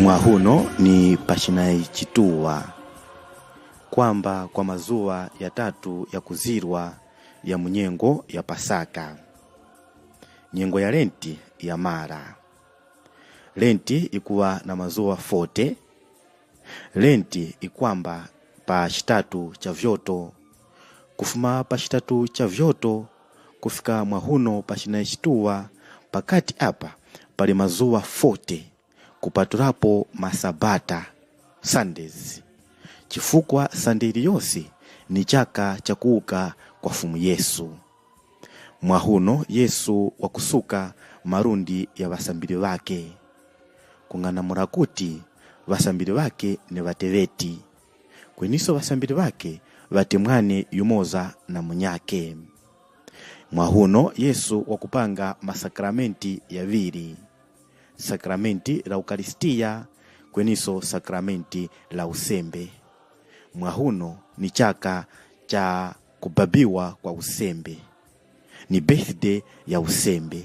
Mwahuno ni pachinayi chituwa kwamba kwa mazuwa ya tatu ya kuzirwa ya munyengo ya Pasaka. Nyengo ya Lenti ya mara. Lenti ikuwa na mazuwa 40. Lenti ikwamba pa chitatu cha vyoto. Kufuma pa chitatu cha vyoto kufika mwahuno pachinayi chituwa pakati apa pali mazuwa 40 kupatulapo masabata Sundays. Chifukwa Sunday iliyonse ni chaka cha kuuka kwa fumu Yesu. Mwahuno Yesu wakusuka marundi ya vasambiri wake. Kung'anamula kuti vasambiri wake ni vateveti. Kweniso vasambiri wake vatemwane yumoza na munyake. Mwahuno Yesu wakupanga masakramenti yaviri. Sakramenti la Ukaristia kweniso sakramenti la usembe. Mwahuno ni chaka cha kubabiwa kwa usembe. Ni birthday ya usembe.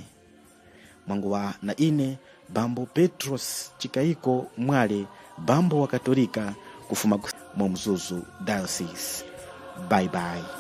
Mwanguwa na ine Bambo Petros Chikaiko Mwale, Bambo wa Katolika kufuma mwa Mzuzu Diocese. Bye bye.